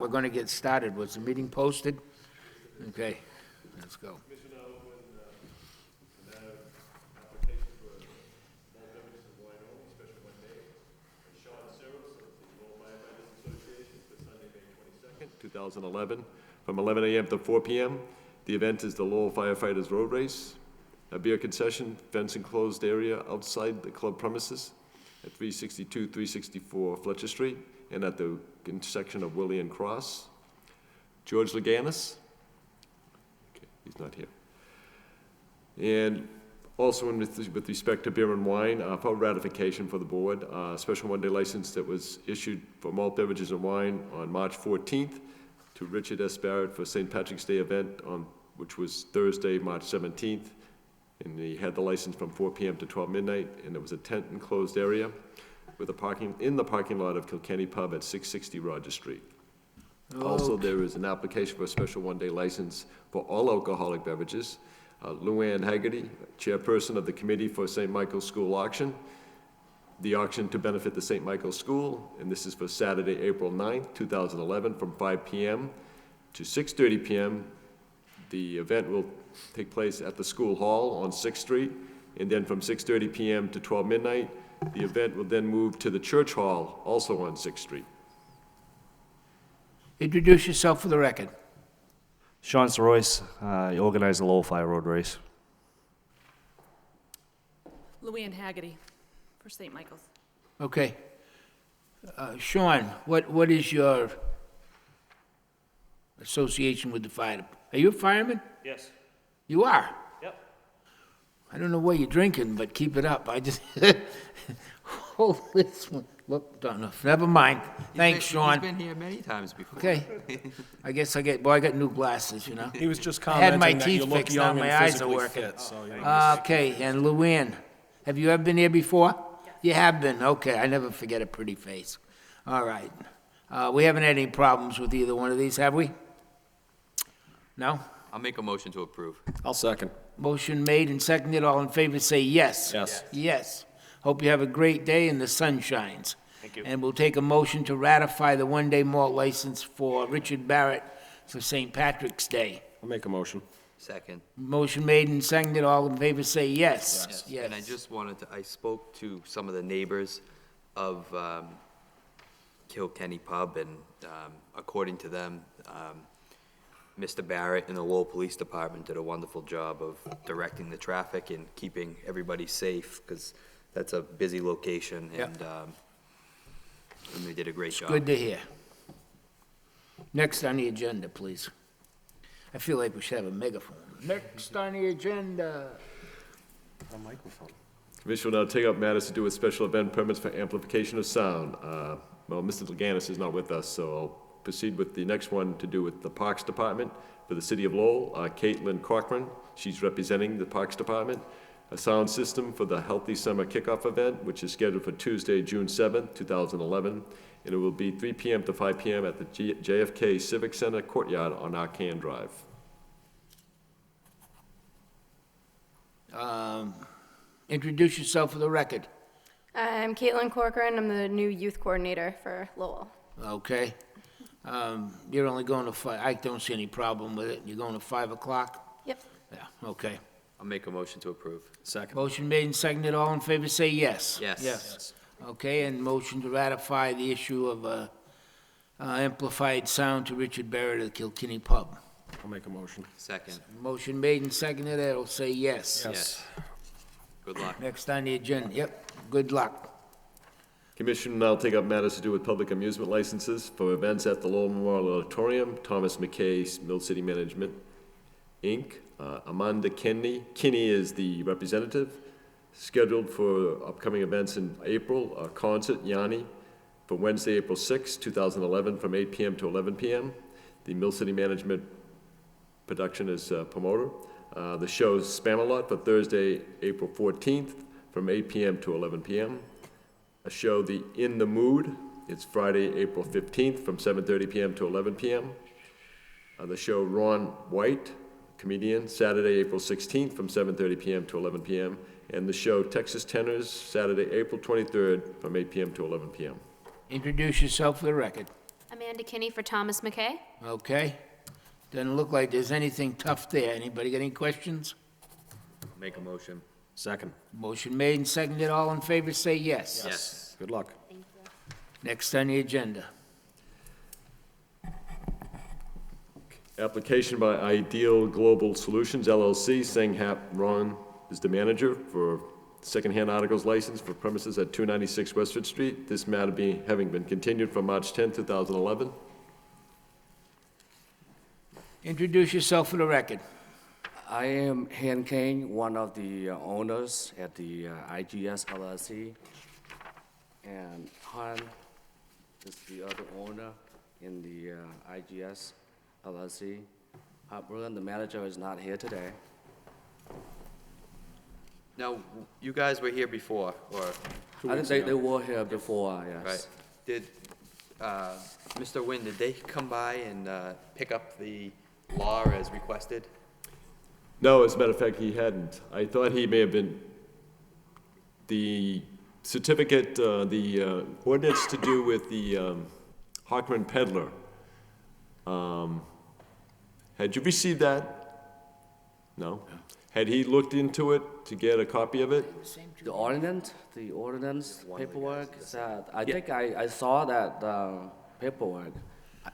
We're going to get started. Was the meeting posted? Okay, let's go. May 2011, from 11 a.m. to 4 p.m. The event is the Lowell Firefighters Road Race, a beer concession, fence enclosed area outside the club premises at 362, 364 Fletcher Street, and at the intersection of Willie and Cross. George Leganis, okay, he's not here. And also with respect to beer and wine, for ratification for the board, special one-day license that was issued for malt beverages and wine on March 14th to Richard S. Barrett for St. Patrick's Day event which was Thursday, March 17th. And he had the license from 4 p.m. to 12 midnight, and it was a tent enclosed area with in the parking lot of Kilkenny Pub at 660 Rogers Street. Also, there is an application for a special one-day license for all alcoholic beverages. Luann Haggerty, chairperson of the committee for St. Michael's School auction. The auction to benefit the St. Michael's School, and this is for Saturday, April 9th, 2011, from 5 p.m. to 6:30 p.m. The event will take place at the school hall on 6th Street, and then from 6:30 p.m. to 12 midnight, the event will then move to the church hall, also on 6th Street. Introduce yourself for the record. Sean Soroyce, I organized the Lowell Fire Road Race. Luann Haggerty for St. Michael's. Okay. Sean, what is your association with the fire department? Are you a fireman? Yes. You are? Yep. I don't know what you're drinking, but keep it up. I just, hold this one. Look, don't know. Never mind. Thanks, Sean. He's been here many times before. Okay. I guess I got new glasses, you know. He was just I had my commenting that you teeth look fixed, now young my and eyes are physically working. fit, so you Okay, and Luann, have you ever been here before? Yes. You have been, okay. I never forget a pretty face. All right. We haven't had any problems with either one of these, have we? No? I'll make a motion to approve. I'll second. Motion made and seconded. All in favor say yes. Yes. Yes. Hope you have a great day and the sun shines. Thank you. And we'll take a motion to ratify the one-day malt license for Richard Barrett for St. Patrick's Day. I'll make a motion. Second. Motion made and seconded. All in favor say yes. Yes. And I just I spoke to some of the neighbors of Kilkenny Pub, and according to them, Mr. Barrett and the Lowell Police Department did a wonderful job of directing the traffic and keeping everybody safe, because that's a busy location, and they did a great job. Good to hear. Next on the agenda, please. I feel like we should have a megaphone. Next on the agenda. A microphone. Commission will now take up matters to do with special event permits for amplification of sound. Well, Mr. Leganis is not with us, so I'll proceed with the next one to do with the Parks Department for the City of Lowell. Caitlin Cochran, she's representing the Parks Department. A sound system for the Healthy Summer Kickoff event, which is scheduled for Tuesday, June 7th, 2011, and it will be 3 p.m. to 5 p.m. at the JFK Civic Center courtyard on Arcan Drive. Introduce yourself for the record. I'm Caitlin Corcoran. I'm the new youth coordinator for Lowell. Okay. You're only going to 5. I don't see any problem with it. You're going to 5 o'clock? Yep. Yeah, okay. I'll make a motion to approve. Second. Motion made and seconded. All in favor say yes. Yes. Yes. Okay, and motion to ratify the issue of amplified sound to Richard Barrett of the Kilkenny Pub. I'll make a motion. Second. Motion made and seconded. That'll say yes. Yes. Good luck. Next on the agenda. Yep, good luck. Commission will now take up matters to do with public amusement licenses for events at the Lowell Memorial Auditorium. Thomas McKay, Mill City Management, Inc. Amanda Kinney is the representative. Scheduled for upcoming events in April, concert, Yanni, for Wednesday, April 6, 2011, from 8 p.m. to 11 p.m. The Mill City Management production is promoter. The show's Spamalot for Thursday, April 14th, from 8 p.m. to 11 p.m. A show, The In the Mood, it's Friday, April 15th, from 7:30 p.m. to 11 p.m. The show Ron White, comedian, Saturday, April 16th, from 7:30 p.m. to 11 p.m. And the show Texas Tenors, Saturday, April 23rd, from 8 p.m. to 11 p.m. Introduce yourself for the record. Amanda Kinney for Thomas McKay. Okay. Doesn't look like there's anything tough there. Anybody got any questions? Make a motion. Second. Motion made and seconded. All in favor, say yes. Yes. Good luck. Next on the agenda. Application by Ideal Global Solutions LLC, Sang Hap Ron is the manager for secondhand articles license for premises at 296 Westford Street. This matter having been continued from March 10, 2011. Introduce yourself for the record. I am Han Kang, one of the owners at the IGS LLC. And Han is the other owner in the IGS LLC. Brian, the manager, is not here today. Now, you guys were here before, or, I think they were here before, yes. right? Did, Mr. Nguyen, did they come by and pick up the law as requested? No, as a matter of fact, he hadn't. I thought he may have been, the certificate, the ordinance to do with the hawker and peddler. Had you received that? No? Had he looked into it to get a copy of it? The ordinance paperwork, I think I saw that paperwork,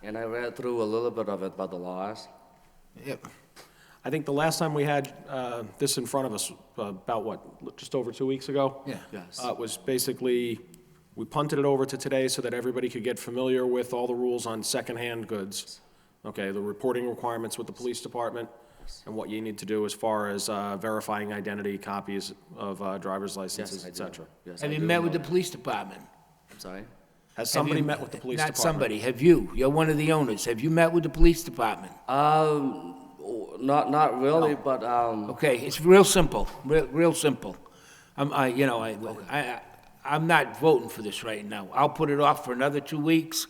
and I read through a little bit of it about the laws. Yep. I think the last time we had this in front of us, about what, just over 2 weeks ago? Yeah. Yes. It was basically, we punted it over to today so that everybody could get familiar with all the rules on secondhand goods. Okay, the reporting requirements with the police department, and what you need to do as far as verifying identity, copies of driver's licenses, Yes, I et do. cetera. Yes, Have I you do met know with the that. police department? I'm sorry? Has somebody Have you- met with the police Not department? somebody, have you? You're one of the owners. Have you met with the police department? Not really, but, Okay, it's real simple, real simple. I'm not voting for this right now. I'll put it off for another 2 weeks,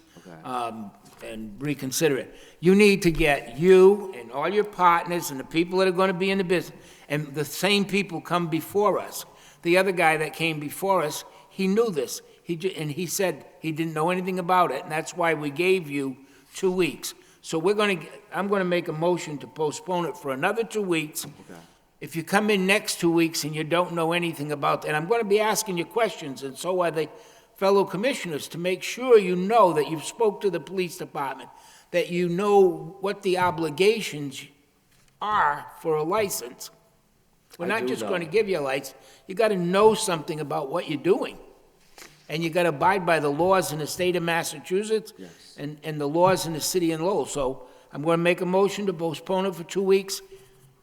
and reconsider it. You need to get you and all your partners and the people that are gonna be in the business, and the same people come before us. The other guy that came before us, he knew this. And he said he didn't know anything about it, and that's why we gave you 2 weeks. So I'm gonna make a motion to postpone it for another 2 weeks. If you come in next 2 weeks and you don't know anything about, and I'm gonna be asking you questions, and so are the fellow commissioners, to make sure you know that you've spoke to the police department, that you know what the obligations are for a license. We're I not do just know. gonna give you a license, you gotta know something about what you're doing. And you gotta abide by the laws in the state of Massachusetts and the laws in the city of Lowell. So I'm gonna make a motion to postpone it for 2 weeks.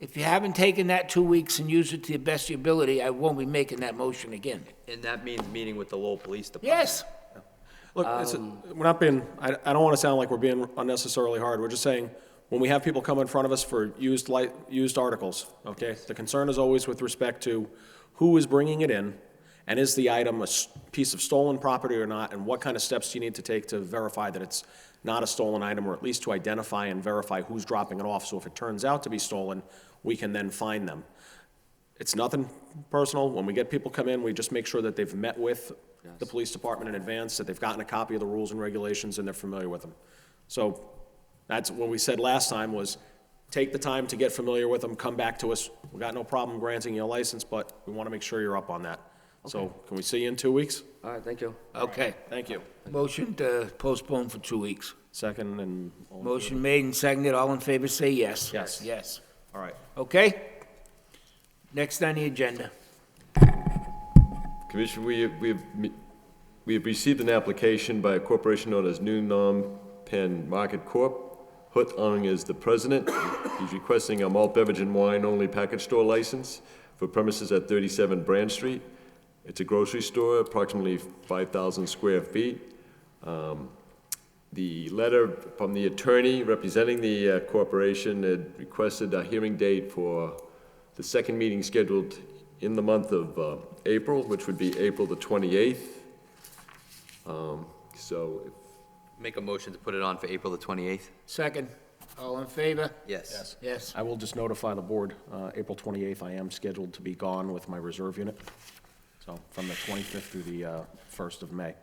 If you haven't taken that 2 weeks and used it to the best of your ability, I won't be making that motion again. And that means meeting with the Lowell Police Department? Yes, Look, we're not being, I don't want to sound like we're being unnecessarily hard. We're just saying, when we have people come in front of us for used articles, okay? The concern is always with respect to who is bringing it in, and is the item a piece of stolen property or not, and what kind of steps do you need to take to verify that it's not a stolen item, or at least to identify and verify who's dropping it off, so if it turns out to be stolen, we can then find them. It's nothing personal. When we get people come in, we just make sure that they've met with the police department in advance, that they've gotten a copy of the rules and regulations, and they're familiar with them. So that's what we said last time, was take the time to get familiar with them, come back to us. We got no problem granting you a license, but we want to make sure you're up on that. So can we see you in 2 weeks? all right, thank you. okay. Thank you. Motion to postpone for 2 weeks. Second and, Motion made and seconded, all in favor, say yes. Yes. Yes. all right. Okay? Next on the agenda. Commissioner, we have received an application by a corporation known as New Nom Pen Market Corp. Hoot Ong is the president. He's requesting a malt beverage and wine only package store license for premises at 37 Brand Street. It's a grocery store, approximately 5,000 square feet. The letter from the attorney representing the corporation had requested a hearing date for the second meeting scheduled in the month of April, which would be April the 28th. So, Make a motion to put it on for April the 28th? Second, all in favor? Yes. Yes. I will just notify the board, April 28th, I am scheduled to be gone with my reserve unit. So from the 25th through the 1st of May.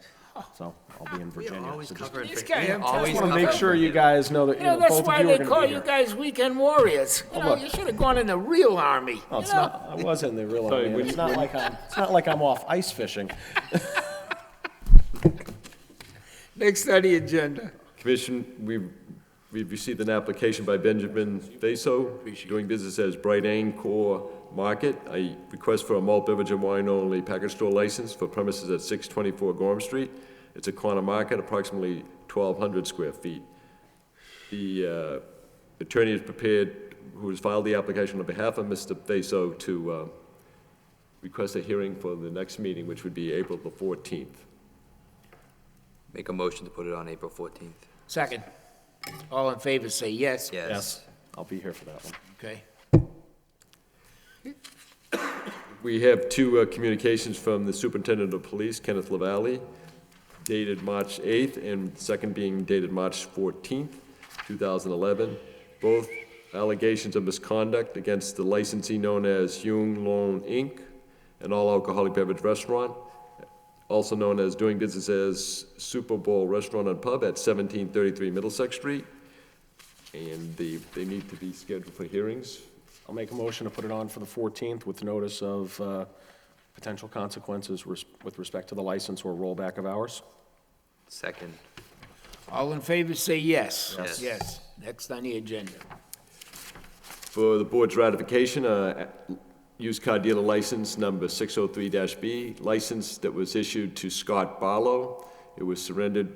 So I'll be in Virginia. So just This guy, I'm Always telling want you. to make sure you guys know that, You know, both that's of why you are they going call to be you here. guys weekend warriors. You know, look. you should have gone in the real army. Oh, you it's know? not, I was in the real Sorry, army. when It's you- not like I'm off ice fishing. Next on the agenda. Commission, we've received an application by Benjamin Faso, doing business as Bright Angkor Market, a request for a malt beverage and wine only package store license for premises at 624 Gorham Street. It's a corner market, approximately 1,200 square feet. The attorney is prepared, who has filed the application on behalf of Mr. Faso, to request a hearing for the next meeting, which would be April the 14th. Make a motion to put it on April 14th. Second. All in favor, say yes. Yes. I'll be here for that one. Okay. We have two communications from the Superintendent of Police, Kenneth LaValle, dated March 8th, and the second being dated March 14th, 2011. Both allegations of misconduct against the licensee known as Hume Loan, Inc., an all-alcoholic beverage restaurant, also known as doing business as Super Bowl Restaurant and Pub at 1733 Middlesex Street. And they need to be scheduled for hearings. I'll make a motion to put it on for the 14th with notice of potential consequences with respect to the license or rollback of hours. Second. All in favor, say yes. Yes. Yes. Next on the agenda. For the board's ratification, used car dealer license number 603-B, license that was issued to Scott Barlow. It was surrendered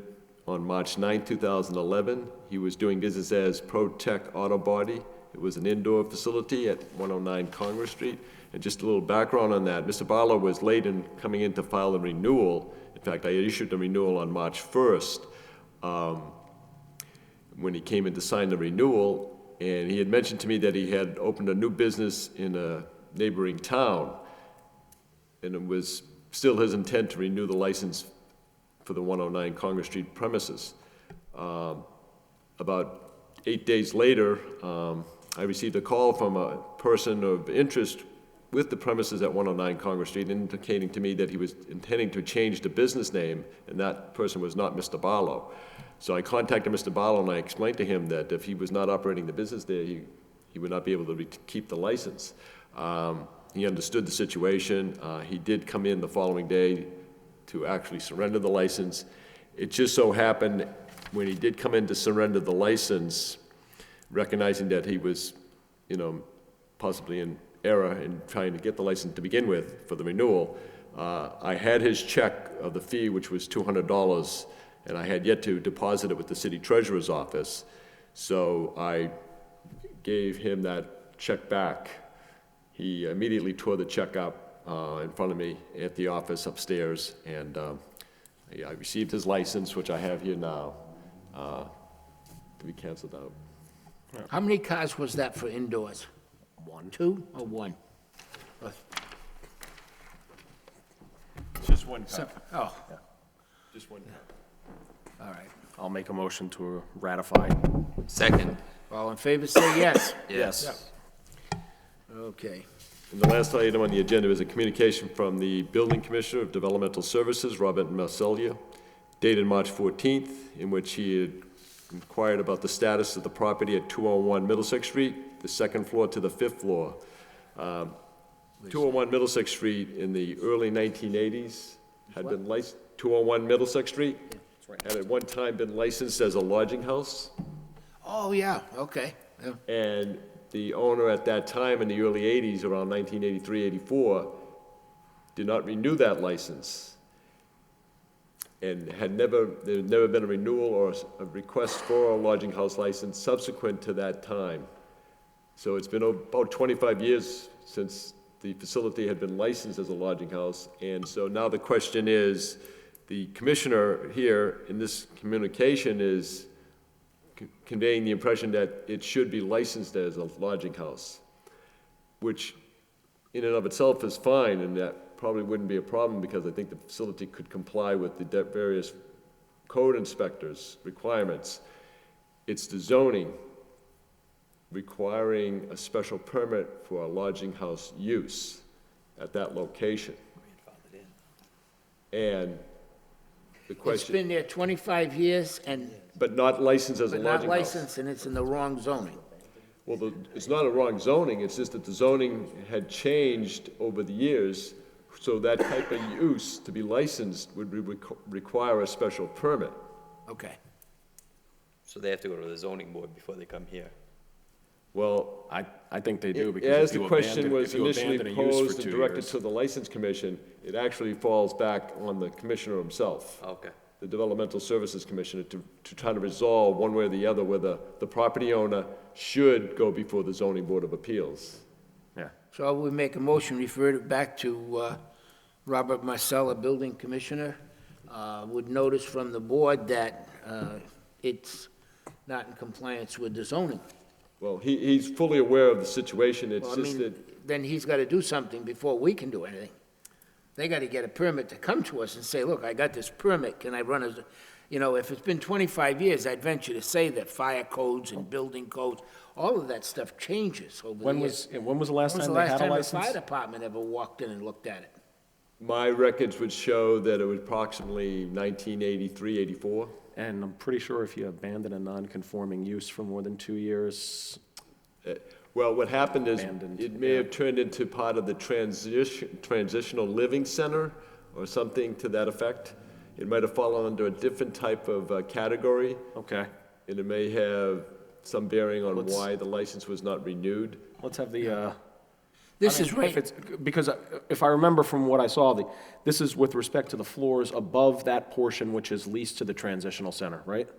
on March 9, 2011. He was doing business as ProTech Auto Body. It was an indoor facility at 109 Congress Street. And just a little background on that, Mr. Barlow was late in coming in to file a renewal. In fact, I issued the renewal on March 1st. When he came in to sign the renewal, and he had mentioned to me that he had opened a new business in a neighboring town, and it was still his intent to renew the license for the 109 Congress Street premises. About 8 days later, I received a call from a person of interest with the premises at 109 Congress Street, indicating to me that he was intending to change the business name, and that person was not Mr. Barlow. So I contacted Mr. Barlow, and I explained to him that if he was not operating the business there, he would not be able to keep the license. He understood the situation. He did come in the following day to actually surrender the license. It just so happened, when he did come in to surrender the license, recognizing that he was, possibly in error in trying to get the license to begin with for the renewal, I had his check of the fee, which was $200, and I had yet to deposit it with the city treasurer's office. So I gave him that check back. He immediately tore the check up in front of me at the office upstairs, and I received his license, which I have here now, to be canceled out. How many cars was that for indoors? One. Two or one? Just one So- car, Oh, just one car. all right. I'll make a motion to ratify. Second. All in favor, say yes. Yes. Okay. And the last item on the agenda is a communication from the Building Commissioner of Developmental Services, Robert Marcellia, dated March 14th, in which he had inquired about the status of the property at 201 Middlesex Street, the second floor to the fifth floor. 201 Middlesex Street in the early 1980s had been licensed, 201 Middlesex Street had at one time been licensed as a lodging house. Oh, yeah, okay. Yeah. And the owner at that time in the early 80s, around 1983, 84, did not renew that license. And there had never been a renewal or a request for a lodging house license subsequent to that time. So it's been about 25 years since the facility had been licensed as a lodging house. And so now the question is, the commissioner here in this communication is conveying the impression that it should be licensed as a lodging house, which in and of itself is fine, and that probably wouldn't be a problem because I think the facility could comply with the various code inspectors' requirements. It's the zoning requiring a special permit for a lodging house use at that location. And It's question, been there 25 years and but not licensed as a but not lodging house. licensed, and it's in the wrong zoning. Well, it's not a wrong zoning, it's just that the zoning had changed over the years, so that type of use to be licensed would require a special permit. Okay. So they have to go to the zoning board before they come here. Well, I think they do, as because if the you question abandon, was if you initially abandon a use for posed 2 and directed years. to the License Commission, it actually falls back on the commissioner himself, Okay. the Developmental Services Commissioner, to try to resolve one way or the other whether the property owner should go before the Zoning Board of Appeals. Yeah. So we make a motion, refer it back to Robert Marcella, Building Commissioner, with notice from the board that it's not in compliance with the zoning. Well, he's fully aware of the situation, it's Well, I just mean, that, then he's got to do something before we can do anything. They got to get a permit to come to us and say, look, I got this permit, can I run as, if it's been 25 years, I'd venture to say that fire codes and building codes, all of that stuff changes over the When years. was the last time they had a When was the last license? time the fire department ever walked in and looked at it? my records would show that it was approximately 1983, 84. And I'm pretty sure if you abandon a non-conforming use for more than 2 years, Well, what happened is, Abandoned, it may have turned into part of the transitional living center, or something to that effect. It might have fallen under a different type of category, okay. and it may have some bearing on Let's- why the license was not renewed. Let's have the, This I mean, is right. if it's- Because if I remember from what I saw, this is with respect to the floors above that portion which is leased to the transitional center, right?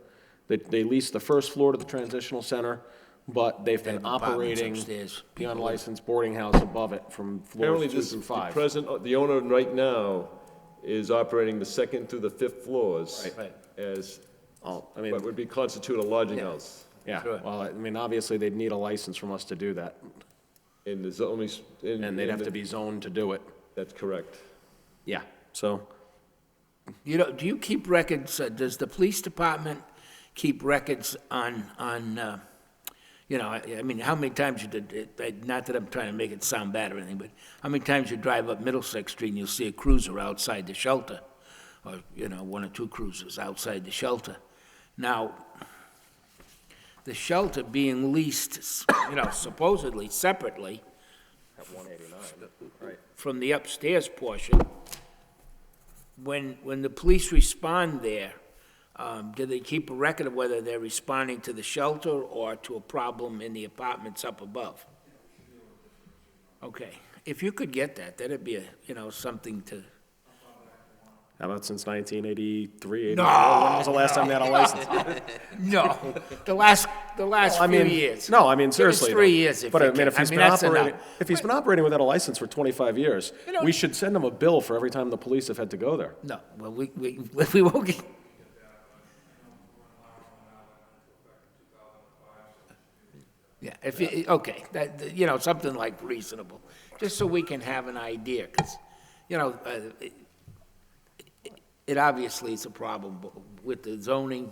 They lease the first floor to the transitional center, but they've They been have apartments operating upstairs. the People live- unlicensed boarding house above it from Apparently, floors 2 this, through the 5. the owner right now is operating the second through the fifth floors Right. as Oh, I mean, what would be constitute a lodging house. yeah, Sure. well, I mean, obviously, they'd need a license from us to do that, And there's only, and they'd have to be zoned to do it. That's correct. Yeah, so, Do you keep records, does the police department keep records on, I mean, how many times you did, not that I'm trying to make it sound bad or anything, but how many times you drive up Middlesex Street and you'll see a cruiser outside the shelter? Or, 1 or 2 cruisers outside the shelter. Now, the shelter being leased, supposedly separately from the upstairs portion, when the police respond there, do they keep a record of whether they're responding to the shelter or to a problem in the apartments up above? Okay, if you could get that, that'd be something to, how about since 1983, 84? No, When was the last time they had a license? no, the last I few mean, years. no, I mean, Give us seriously. 3 though. years if But you I mean, can. if he's been that's operating, enough. if he's been operating without a license for 25 years, don't- we should send him a bill for every time the police have had to go there. No, well, we won't get, yeah, okay, something like reasonable, just so we can have an idea, because, it obviously is a problem with the zoning,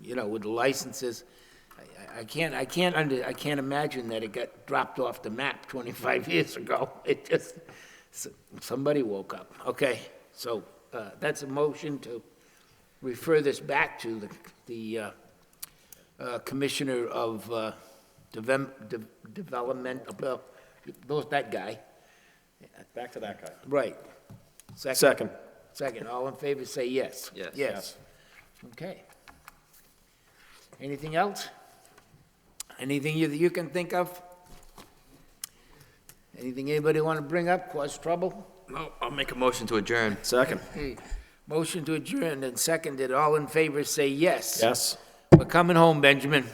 with the licenses. I can't imagine that it got dropped off the map 25 years ago. It just, somebody woke up. Okay, so that's a motion to refer this back to the Commissioner of Development, that guy. Back to that guy. Right. Second. Second, all in favor, say yes. Yes. Yes. Okay. Anything else? Anything that you can think of? Anything anybody want to bring up, cause trouble? No, I'll make a motion to adjourn. Second. Hey, motion to adjourn and seconded, all in favor, say yes. Yes. We're coming home, Benjamin.